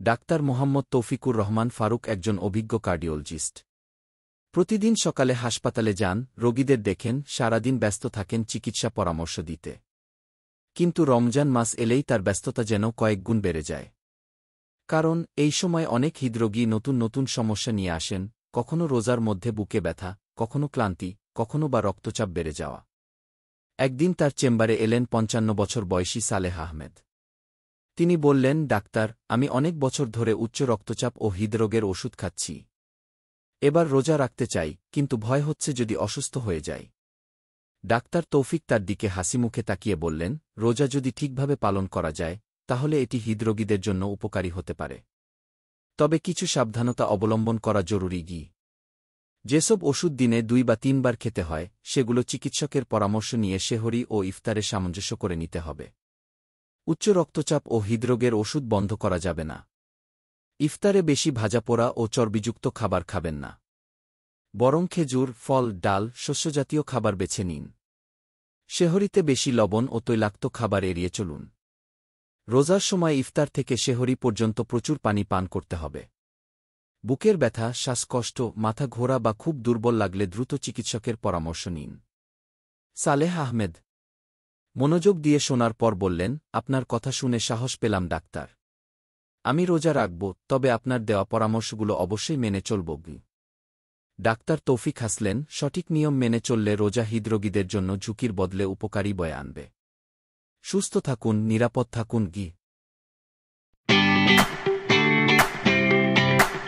Doctor Mohammad Toufiqur Rahman Faruk একজন অভিজ্ঞ cardiologist. প্রতিদিন সকালে হাসপাতালে যান, রোগীদের দেখেন, সারাদিন ব্যস্ত থাকেন চিকিৎসা পরামর্শ দিতে। কিন্তু রমজান মাস এলেই তার ব্যস্ততা যেন কয়েক গুণ বেড়ে যায়। কারণ এই সময় অনেক হৃদরোগী নতুন নতুন সমস্যা নিয়ে আসেন, কখনো রোজার মধ্যে বুকে ব্যথা, কখনো ক্লান্তি, কখনো বা রক্তচাপ বেড়ে যাওয়া। একদিন তার চেম্বারে এলেন ৫৫ বছর বয়সী সালেহ আহমেদ। তিনি বললেন, ডাক্তার, আমি অনেক বছর ধরে উচ্চ রক্তচাপ ও হৃদরোগের ওষুধ খাচ্ছি। এবার রোজা রাখতে চাই, কিন্তু ভয় হচ্ছে যদি অসুস্থ হয়ে যাই। ডাক্তার তৌফিক তার দিকে হাসিমুখে তাকিয়ে বললেন, রোজা যদি ঠিকভাবে পালন করা যায়, তাহলে এটি হৃদরোগীদের জন্য উপকারী হতে পারে। তবে কিছু সাবধানতা অবলম্বন করা জরুরি। যেসব ওষুধ দিনে ২ বা ৩ বার খেতে হয়, সেগুলো চিকিৎসকের পরামর্শ নিয়ে সেহরি ও ইফতারে সামঞ্জস্য করে নিতে হবে। উচ্চ রক্তচাপ ও হৃদরোগের ওষুধ বন্ধ করা যাবে না। ইফতারে বেশি ভাজাপোড়া ও চর্বিযুক্ত খাবার খাবেন না। বরং খেজুর, ফল, ডাল, শস্যজাতীয় খাবার বেছে নিন। সেহরিতে বেশি লবণ ও তৈলাক্ত খাবার এড়িয়ে চলুন। রোজার সময় ইফতার থেকে সেহরি পর্যন্ত প্রচুর পানি পান করতে হবে। বুকের ব্যথা, শ্বাসকষ্ট, মাথা ঘোরা বা খুব দুর্বল লাগলে দ্রুত চিকিৎসকের পরামর্শ নিন। সালেহ আহমেদ মনোযোগ দিয়ে শোনার পর বললেন, আপনার কথা শুনে সাহস পেলাম ডাক্তার। আমি রোজা রাখব, তবে আপনার দেওয়া পরামর্শগুলো অবশ্যই মেনে চলব। ডাক্তার তৌফিক হাসলেন, সঠিক নিয়ম মেনে চললে রোজা হৃদরোগীদের জন্য ঝুঁকির বদলে উপকারী বয়ে আনবে। সুস্থ থাকুন, নিরাপদ থাকুন।